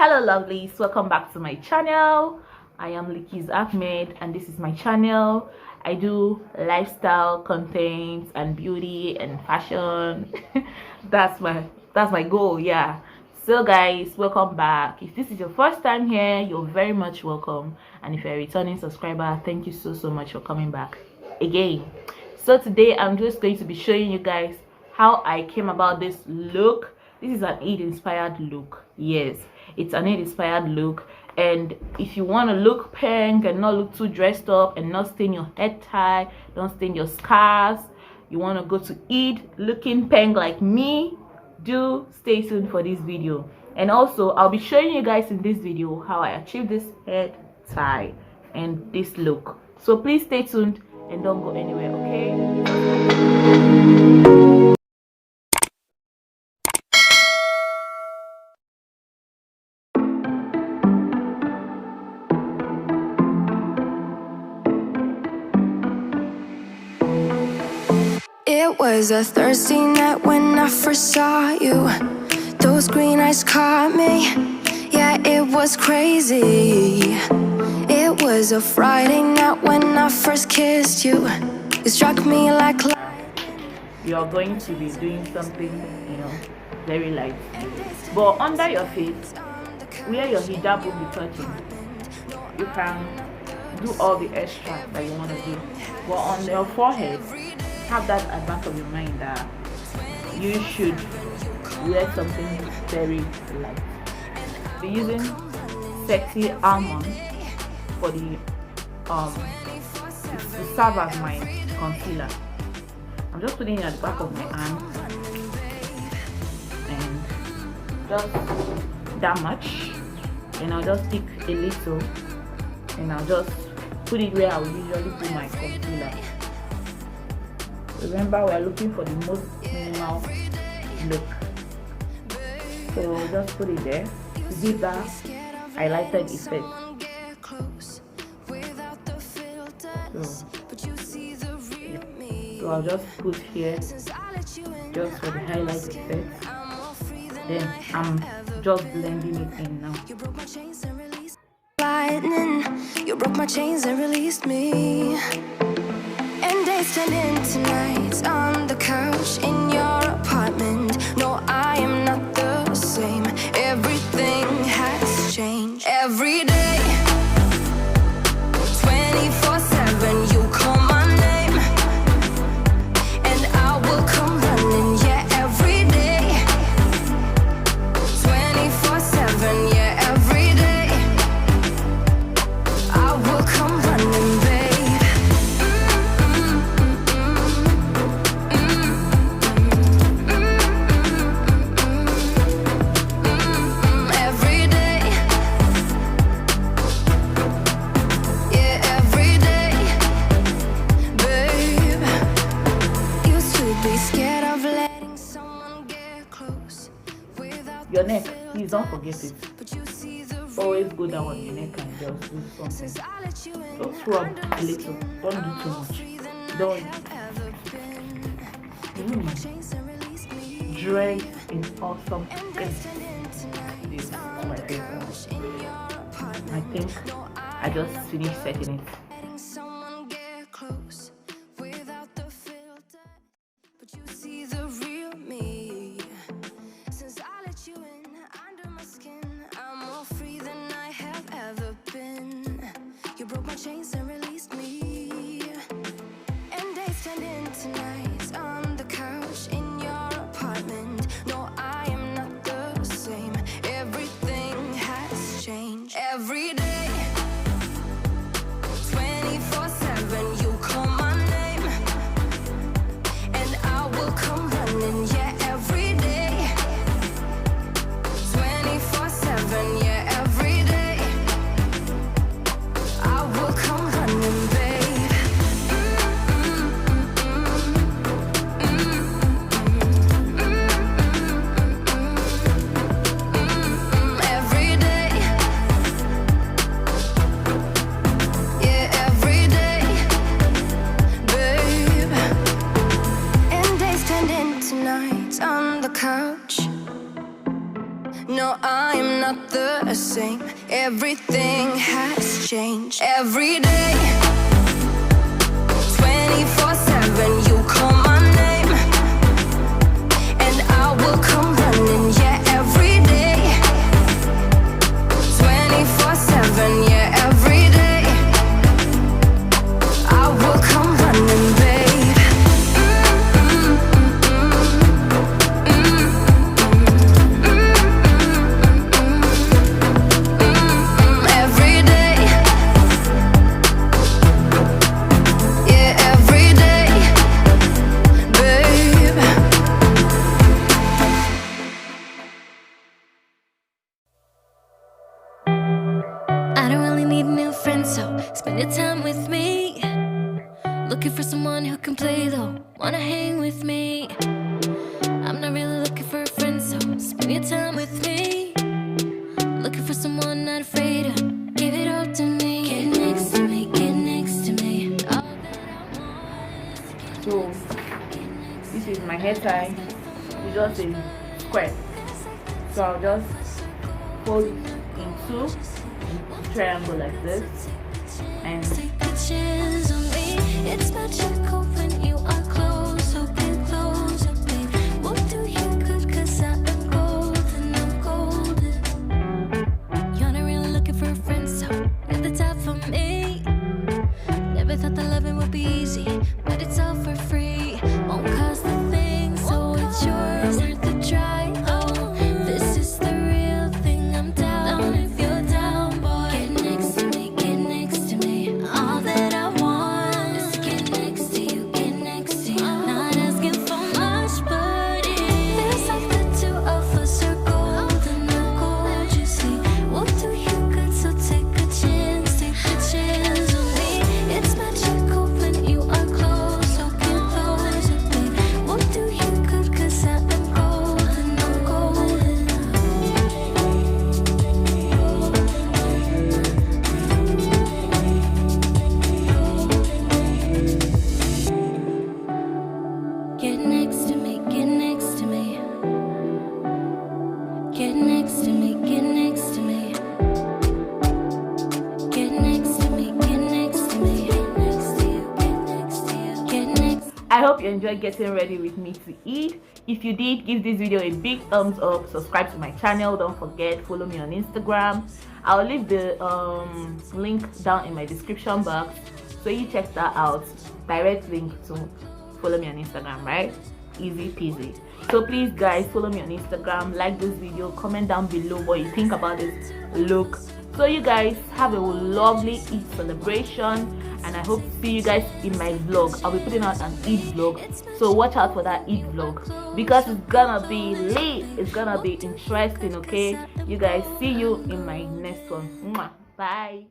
Hello lovelies, welcome back to my channel. I am Likiz Ahmed and this is my channel. I do lifestyle content and beauty and fashion. that's my goal. Yeah, so guys, welcome back. If this is your first time here, you're very much welcome, and if you're a returning subscriber, thank you so much for coming back again. So today I'm just going to be showing you guys how I came about this look. This is an Eid inspired look. Yes, it's an Eid inspired look, and if you want to look pink and not look too dressed up and not stain your head tie, don't stain your scars, you want to go to Eid looking pink like me, do stay tuned for this video. And also I'll be showing you guys in this video how I achieved this head tie and this look. So please stay tuned and don't go anywhere, okay? It was a Thursday night when I first saw you. Those green eyes caught me. Yeah, it was crazy. It was a Friday night when I first kissed you. It struck me like you're going to be doing something, very light. But under your face, where your hijab will be touching, you can do all the extra that you want to do. But on your forehead, have that at the back of your mind that you should wear something very light. We're using sexy almond for the it's to serve as my concealer. I'm just putting it at the back of my hand and just that much, and I'll just pick a little and I'll just put it where I would usually put my concealer. Remember, we're looking for the most minimal look, so just put it there to give that highlighted effect. So I'll just put here just for the highlight effect. Then I'm just blending it in now. lightning. You broke my chains and released me. And days turned into nights on the couch in your apartment. No, I am not the same. Everything has changed. Every day, 24/7, you call my name, and I will come running. Yeah, every day, 24/7. Yeah, every day, I will come running, babe. Your neck, please don't forget it. Always go down on your neck and just do something. Just rub a little, don't do too much. Don't dress in awesome things. This is my favorite. I think I just finished setting it. You broke my chains and released me. And days turned into nights on the couch in your apartment. No, I am not the same. Everything has changed. Every day, the same. Everything has changed. Every day, 24/7, you call my name, and I will come running. Yeah, every day, 24/7. Yeah, every day, I will come running, babe. Spend your time with me. Looking for someone who can play though. Wanna hang with me. I'm not really looking for a friend, so spend your time with me. Looking for someone not afraid to give it all to me. Get next to me, get next to me. All that I want. So this is my hair tie. It's just a square, so I'll just fold it in two, triangle like this, and take a chance on me. It's magical when you are close, so get close, babe. What do you good, 'cause I am golden, I'm golden. You're not really looking for a friend, so at the top for me. Never thought that loving would be easy, but it's all for free. Won't cost a thing, so it's yours, worth a try. Oh, this is the real thing, I'm down if you're down, boy. Get next to me, get next to me. All that I want is to get next to you, get next to you. Not asking for much, but it feels like the two of us are golden, I'm gold, you see. We'll do you good, so take a chance on me. It's magical when you are close, so get close, babe. We'll do you good, 'cause I am golden, I'm golden. Get next to me, get next to me. Get next to me, get next to me. Get next to me, get next to me. Get next to you, get next to you. Get next. I hope you enjoyed getting ready with me to eat. If you did, give this video a big thumbs up, subscribe to my channel, don't forget, follow me on Instagram. I'll leave the link down in my description box, so you check that out. Direct link to follow me on Instagram, right? Easy peasy. So please guys, follow me on Instagram, like this video, comment down below what you think about this look. So you guys have a lovely Eid celebration, and I hope to see you guys in my vlog. I'll be putting out an Eid vlog, so watch out for that Eid vlog, because it's gonna be lit, it's gonna be interesting. Okay, you guys, see you in my next one. Mwah. Bye.